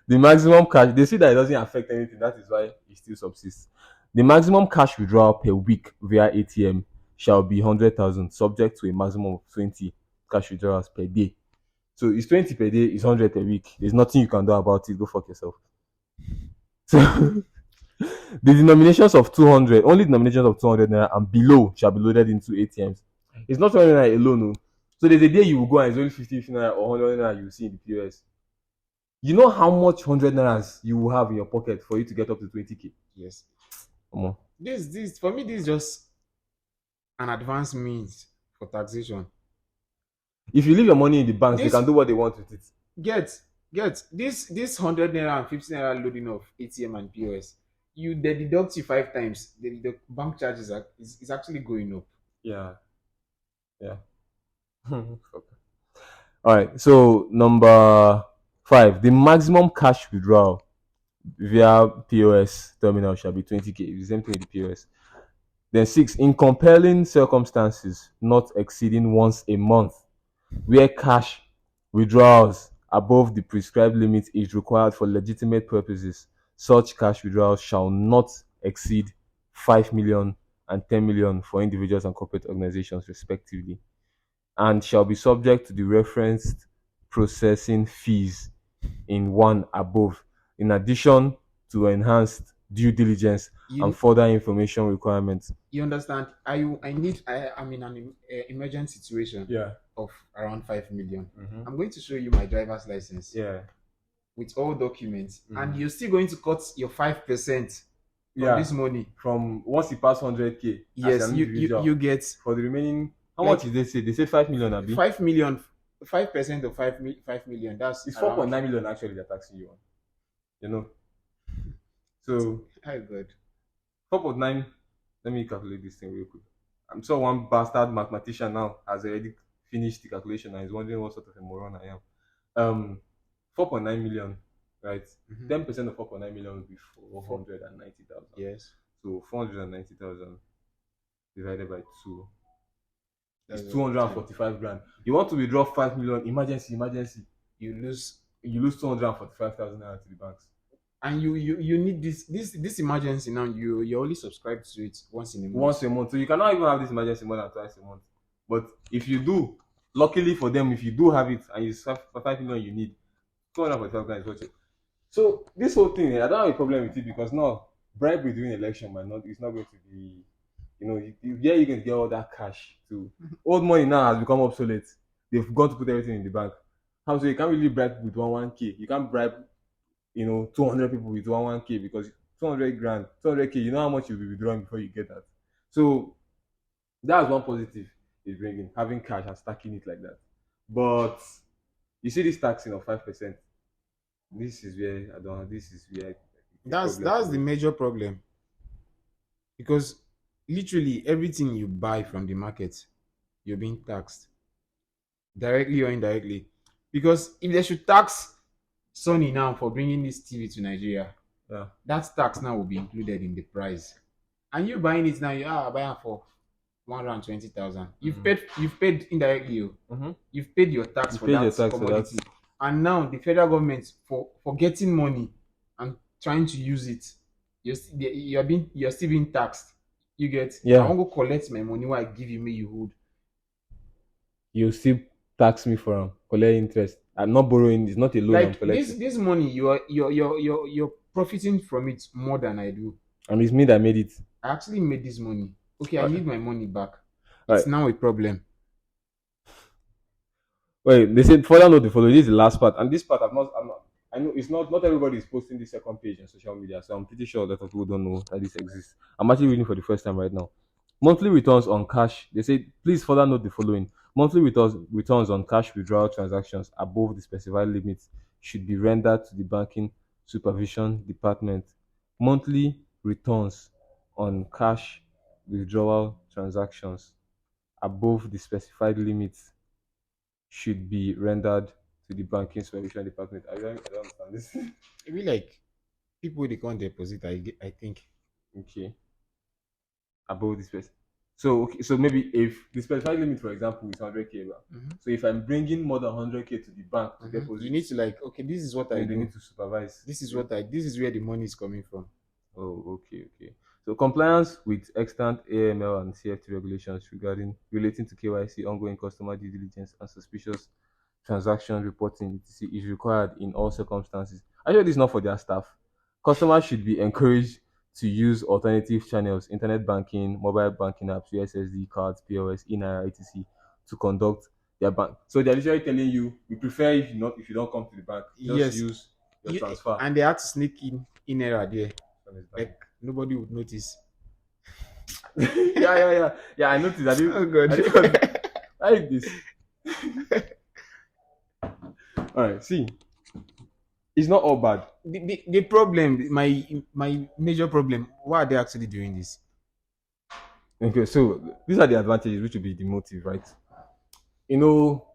the maximum cash. They see that it doesn't affect anything. That is why it still subsists. The maximum cash withdrawal per week via ATM shall be 100,000, subject to a maximum of 20 cash withdrawals per day. So it's 20 per day, it's 100 a week. There's nothing you can do about it. Go fuck yourself. So the denominations of 200, only denominations of 200 naira and below shall be loaded into ATMs. It's not 200 naira alone. No. So there's a day you will go and it's only 50 naira or 100 naira you will see in the POS. You know how much 100 nairas you will have in your pocket for you to get up to 20k? yes Come on. this for me this is just an advanced means for taxation. If you leave your money in the banks, they This- can do what they want with it. Get this 100 naira and 50 naira loading of ATM and POS they deduct you 5 times. The bank charges is actually going up. Yeah, yeah. All right. So number five, the maximum cash withdrawal via POS terminal shall be 20K. It's the same thing with the POS. Then six, in compelling circumstances not exceeding once a month, where cash withdrawals above the prescribed limit is required for legitimate purposes, such cash withdrawals shall not exceed 5 million and 10 million for individuals and corporate organizations, respectively, and shall be subject to the referenced processing fees in one above, in addition to enhanced due diligence and You further information requirements. you understand? I'm in an emergent situation Yeah. of around 5 million. Mm-hmm. I'm going to show you my driver's license Yeah. with all documents, and Mhm. you're still going to cut your 5% from Yeah. this money. From once you pass 100K as Yes, an you individual, you get for the remaining, how like much did they say? They said 5 million, Abi. 5 million. 5% of 5 million. That's It's around. 4.9 million actually they're taxing you on. You know. So Oh God. 4.9, let me calculate this thing real quick. I'm sure one bastard mathematician now has already finished the calculation and is wondering what sort of a moron I am. 4.9 million, right? Mhm. 10% of 4.9 million would be 490,000. Yes, So 490,000 divided by 2 is that's what I'm saying. 245 grand. You want to withdraw 5 million, emergency. You lose, You lose 245,000 naira to the banks. and you need this emergency now. You only subscribe to it once in a month. Once a month. So you cannot even have this emergency more than twice a month. But if you do, luckily for them, if you do have it and you have 5 million you need, 245 grand is what you. So this whole thing, I don't have a problem with it because now bribery during election might not, it's not going to be, yeah, you can get all that cash too. Old money now has become obsolete. They've gone to put everything in the bank. How so you can't really bribe with one k. You can't bribe 200 people with one k because 200 grand, 200K, you know how much you'll be withdrawing before you get that. So that's one positive is bringing having cash and stacking it like that. But you see this taxing of 5%. This is where I don't. This is where it's a problem for That's the me. major problem, because literally everything you buy from the market, you're being taxed directly or indirectly. Because if they should tax Sony now for bringing this TV to Nigeria, Yeah. that tax now will be included in the price. And you buying it now, buying for 120,000. You've paid indirectly. Mm-hmm. You've paid your tax You for paid your that tax for that. commodity, and now the federal government for getting money and trying to use it, you're still being taxed. You get? I Yeah. want to collect my money. What I give you, may you hold. You still tax me for collect interest. I'm not borrowing. It's not a loan I'm Like this collecting. this money, you're profiting from it more than I do. And it's me that made it. I actually made this money. Okay, I Alright. need my money back. Alright. It's now a problem. Wait, they said further note the following. This is the last part, and this part I'm not. I know it's not everybody is posting this second page on social media, so I'm pretty sure a lot of people don't know that this exists. I'm actually reading for the first time right now. Monthly returns on cash. They say please further note the following. Monthly returns on cash withdrawal transactions above the specified limits should be rendered to the banking supervision department. Monthly returns on cash withdrawal transactions above the specified limits should be rendered to the banking supervision department. I don't understand this. It be like people they can't deposit. I think. Okay, above this person. So okay, so maybe if the specified limit, for example, is 100K, right? Mhm. So if I'm bringing more than 100K to the bank to deposit, You need to like, okay, this is what I then they do. need to supervise. This is where the money is coming from. Oh, okay. So compliance with extant AML and CFT regulations relating to KYC, ongoing customer due diligence, and suspicious transaction reporting etc. is required in all circumstances. Actually, this is not for their staff. Customers should be encouraged to use alternative channels, internet banking, mobile banking apps, USSD cards, POS, in-air, etc. to conduct their bank. So they're literally telling you, we prefer if you don't come to the bank, just Yes, use your transfer. and they had to sneak in error there. Like nobody would notice. Yeah. I noticed. Oh God. I like this. All right. See, It's not all bad. The problem, my major problem, why are they actually doing this? Okay, so these are the advantages, which will be the motive, right? You know,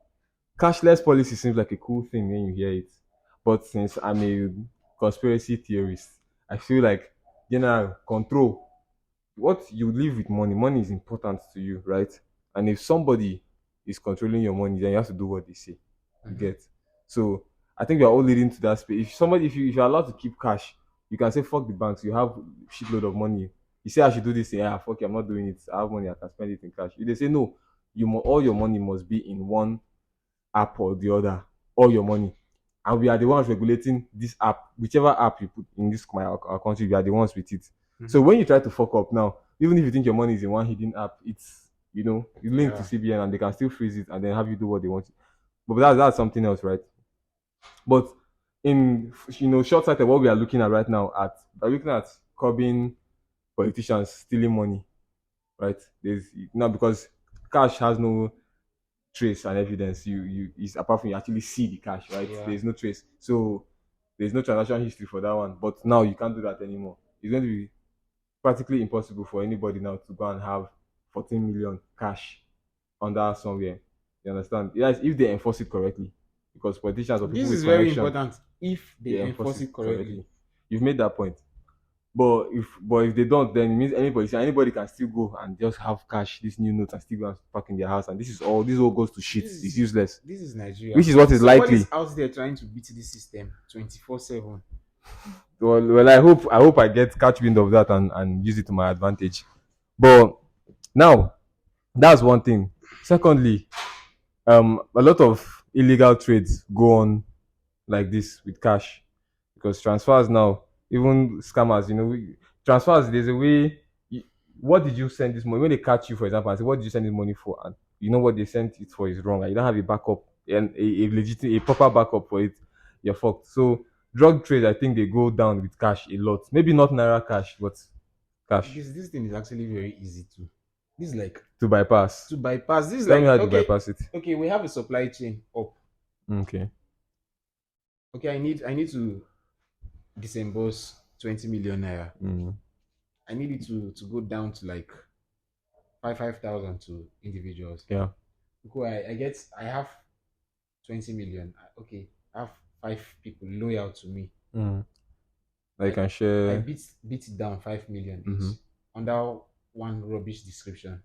cashless policy seems like a cool thing when you hear it, but since I'm a conspiracy theorist, I feel like general control. What you live with money, money is important to you, right? And if somebody is controlling your money, then you have to do what they say. You Mhm. get. So I think we are all leading to that space. If you're allowed to keep cash, you can say fuck the banks. You have shitload of money. You say I should do this thing. Yeah, fuck it, I'm not doing it. I have money. I can spend it in cash. If they say no, all your money must be in one app or the other. All your money, and we are the ones regulating this app. Whichever app you put in this our country, we are the ones with it. So Mhm. when you try to fuck up now, even if you think your money is in one hidden app, it's you link to Yeah. CBN and they can still freeze it and then have you do what they want. But that's something else, right? But in short sighted, what we are looking at right now we're looking at curbing politicians stealing money, right? There's now because cash has no trace and evidence. You is apart from you actually see the cash, right? Yeah. There's no trace. So there's no transaction history for that one. But now you can't do that anymore. It's going to be practically impossible for anybody now to go and have 14 million cash under somewhere. You understand? Yes, if they enforce it correctly. Because politicians or people This with is very connection, important if they they enforce enforce it it correctly. correctly. You've made that point. But if they don't, then it means anybody can still go and just have cash, this new notes, and still go and park in their house. And this all goes to shit. This It's is useless. this is Nigeria. Which is what is Somebody's likely. out there trying to beat this system 24/7. Well, I hope I get catch wind of that and use it to my advantage. But now that's one thing. Secondly, a lot of illegal trades go on like this with cash because transfers now, even scammers, transfers. There's a way. What did you send this money? When they catch you, for example, and say, "What did you send this money for?" And you know what they sent it for is wrong, and you don't have a backup and a proper backup for it, you're fucked. So drug trade, I think they go down with cash a lot. Maybe not naira cash, but cash This thing is actually very easy to. This is like to bypass. to bypass. This is Tell me like how to bypass it. okay. We have a supply chain up. Okay. Okay, I need to disburse 20 million naira. Mm. I need it to go down to like five thousand to individuals. Yeah. Okay, I have 20 million. Okay, I have five people loyal to me. Mm. Like I can I share. beat it down 5 million each Mm-hmm. under one rubbish description.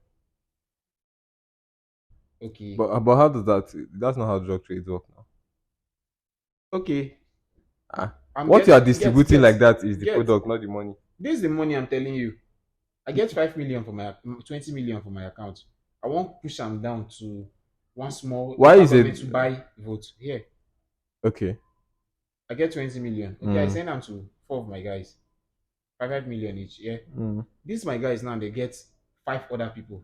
Okay, But how does that? That's not how drug trades work now. okay. Ah, I'm what you are get get distributing get like that is the get. product, not the money. This is the money I'm telling you. I get 5 million for my 20 million for my account. I won't push them down to one small Why local is it government to buy vote. Here, okay? I get 20 million. Okay, I Mm, send them to four of my guys, 5 million each. Yeah, mm. these my guys now they get five other people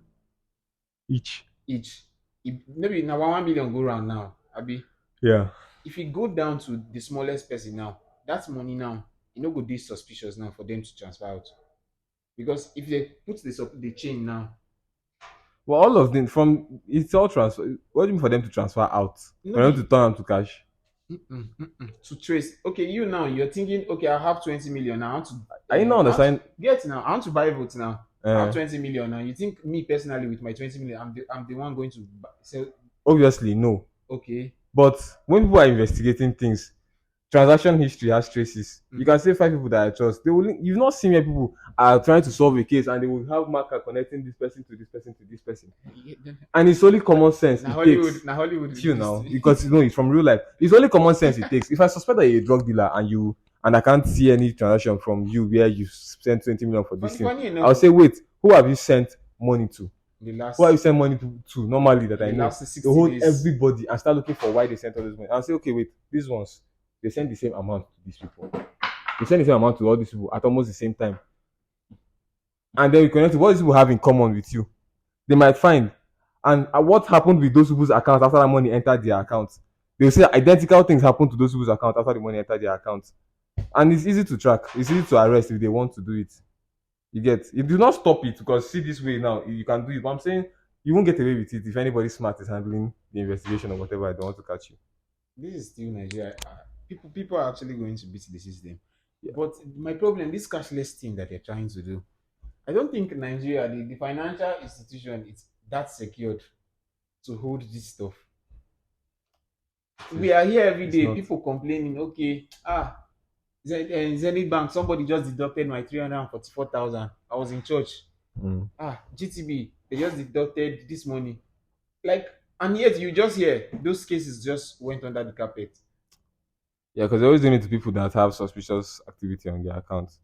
Each. each. Maybe now 1 million go round now. Abi, Yeah. if you go down to the smallest person now, that money now, you know, go this suspicious now for them to transfer out. Because if they put the chain now, Well, all of them from it's all transfer. What do you mean for them to transfer out? no For them to be turn them to cash? to trace. Okay, you now you're thinking, okay, I have 20 million now. Are you not I want to understand? get now. I want to buy votes now. I have Uh, 20 million now. You think me personally with my 20 million, I'm the one going to sell? obviously no. Okay. But when people are investigating things, transaction history has traces. You Mm-hmm. can say five people that I trust. You've not seen where people are trying to solve a case and they will have marker connecting this person to this person to this person. And it's only common sense Now it Hollywood, takes. now Hollywood will See you do this now, thing. because it's from real life. It's only common sense it takes. If I suspect that you're a drug dealer and I can't see any transaction from you where you sent 20 million for this funny, thing, funny enough, I'll say, wait, who have you sent money to? the Who have you last sent money to normally that in I the know? last They 60 hold days, everybody and start looking for why they sent all this money. I'll say, okay, wait, these ones they send the same amount to these people. They send the same amount to all these people at almost the same time. And then we connect to what these people have in common with you. They might find and what happened with those people's accounts after that money entered their accounts. They'll say identical things happened to those people's accounts after the money entered their accounts. And it's easy to track, it's easy to arrest if they want to do it. You get you do not stop it because see this way now, you can do it. But I'm saying you won't get away with it if anybody smart is handling the investigation or whatever. I don't want to catch you. this is still Nigeria. People are actually going to beat the system. Yeah, But my problem, this cashless thing that they're trying to do, I don't think Nigeria, the financial institution, is that secured to hold this stuff. it We is. are here every It's day, not. people complaining, okay, Zenith Bank, somebody just deducted my 344,000. I was in church. Mm. GTB, they just deducted this money. Like, and yet you just hear those cases just went under the carpet. Yeah, because they're always doing it to people that have suspicious activity on their accounts.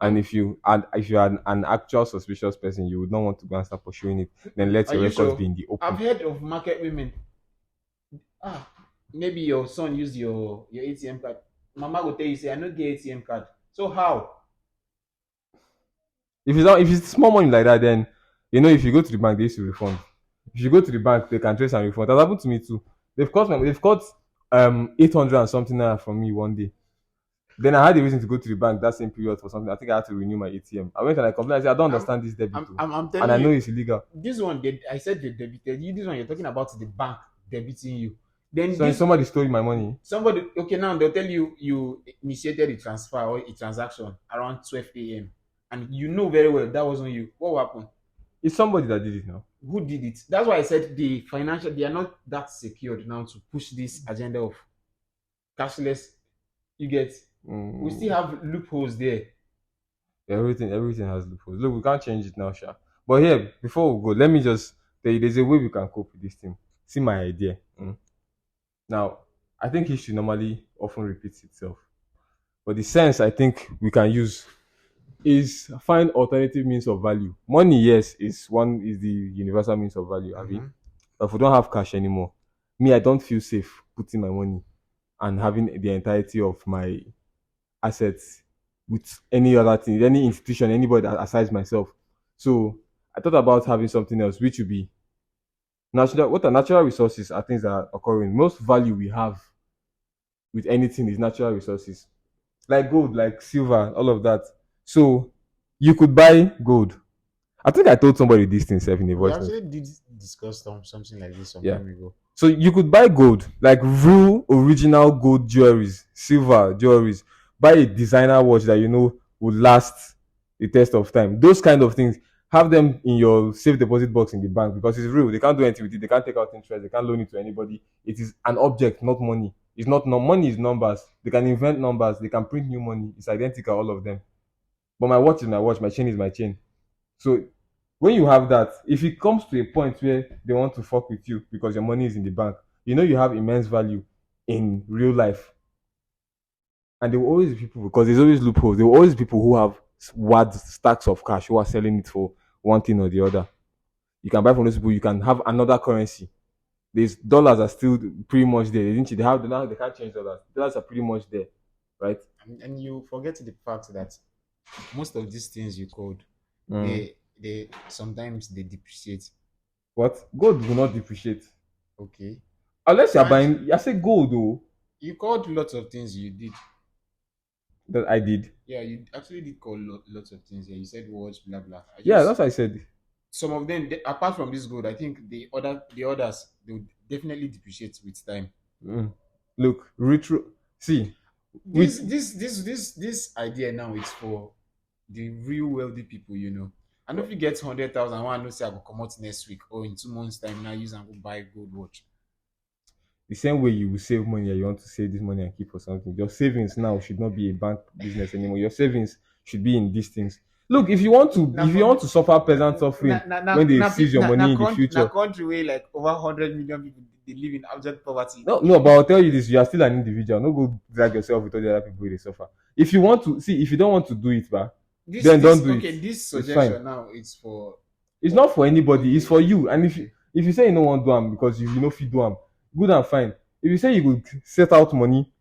And And if you are an actual suspicious person, you would not want to go and start pursuing it. Then let are your you records sure? be in the I've open. heard of market women. Ah, maybe your son used your ATM card. Mama will tell you, say, I don't get ATM card. So how? If it's not, if it's small money like that, then if you go to the bank, they used to refund. If you go to the bank, they can trace and refund. That happened to me too. They've got 800 and something naira from me one day. Then I had a reason to go to the bank that same period for something. I think I had to renew my ATM. I went and I complained. I said, I don't I'm understand this debit too. I'm And telling I know you, it's illegal. this one did I said they debited you. This one you're talking about the bank debiting you. Then So if this somebody stole my money, somebody, okay, now they'll tell you you initiated a transfer or a transaction around 12 a.m. and you know very well that wasn't you. What will happen? it's somebody that did it now. Who did it? That's why I said they are not that secured now to push this agenda of cashless. You get, we Mm, still have loopholes there. everything has loopholes. Look, we can't change it now, sure. But here, before we go, let me just tell you there's a way we can cope with this thing. See my idea. Now, I think history normally often repeats itself. But the sense I think we can use is find alternative means of value. Money, yes, is the universal means of value, Avi. Mm-hmm. But if we don't have cash anymore, me, I don't feel safe putting my money and having the entirety of my assets with any other thing, any institution, anybody aside myself. So I thought about having something else, which would be natural. What are natural resources are things that are occurring. Most value we have with anything is natural resources, like gold, like silver, all of that. So you could buy gold. I think I told somebody this thing self in a We voice note. actually did discuss something like this some Yeah. time ago. So you could buy gold, like real original gold jewelries, silver jewelries. Buy a designer watch that would last the test of time. Those kind of things. Have them in your safe deposit box in the bank because it's real. They can't do anything with it. They can't take out interest. They can't loan it to anybody. It is an object, not money. It's not no money is numbers. They can invent numbers. They can print new money. It's identical, all of them. But my watch is my watch. My chain is my chain. So when you have that, if it comes to a point where they want to fuck with you because your money is in the bank, you have immense value in real life. And there will always be people because there's always loopholes. There will always be people who have wad stacks of cash who are selling it for one thing or the other. You can buy from those people, you can have another currency. These dollars are still pretty much there. They have now they can't change dollars. Dollars are pretty much there, right? And you forget the fact that most of these things you called, Mm. they sometimes they depreciate. What? Gold will not depreciate. Okay. Unless you're And buying, I say gold though, you called lots of things you did. that I did. Yeah, you actually did call lots of things. Yeah, you said words, blah blah. I Yeah, just that's what I said. some of them apart from this gold, I think the others they would definitely depreciate with time. Mm. Look, retro. See, This with this this this this idea now is for the real wealthy people, you know. And if you get 100,000, one no say I go come out next week or in 2 months time now use and go buy gold watch. the same way you will save money and you want to save this money and keep for something, your savings now should not be a bank business anymore. Your savings should be in these things. Look, Now if you for want to suffer peasant suffering when they seize your money in the na future, country where like over 100 million people they live in abject poverty. no, no, but I'll tell you this: you are still an individual. No, go drag yourself with all the other people where they suffer. If you want to see, if you don't want to do it, then don't do it. This It's fine. suggestion now is It's not for anybody. It's okay, for you. And okay. if you say you don't want to do them because you know fit do them, good and fine. If you say you could set out money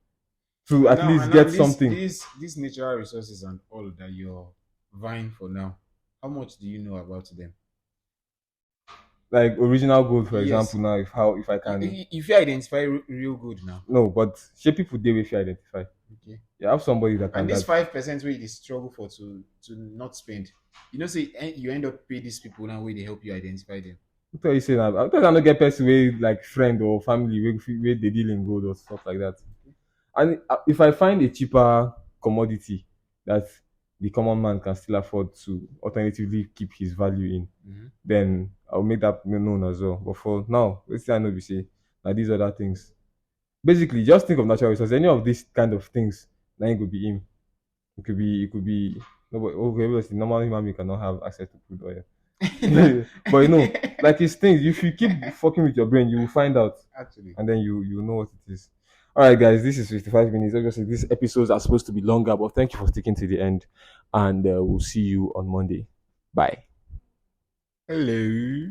to at least And now get something these natural resources and all that you're vying for now, how much do you know about them? like original gold, for Yes. example, now if I can If you identify real good now, no, but shape people they if you identify. okay. You have somebody that can And this that 5% where you struggle for to not spend, you know, say you end up pay these people now where they help you identify them. what are you saying? I not get person way like friend or family where they deal in gold or stuff like that. And if I find a cheaper commodity that the common man can still afford to alternatively keep his value in, Mhm. then I'll make that known as well. But for now, let's say I know we say that these other things. Basically, just think of natural resources. Any of these kind of things, now it could be him. It could be nobody. Okay, obviously, normal human being cannot have access to crude oil. But like it's things. If you keep fucking with your brain, you will find out, Actually. and then you know what it is. All right, guys, this is 55 minutes. Obviously, these episodes are supposed to be longer, but thank you for sticking to the end, and we'll see you on Monday. Bye. Hello.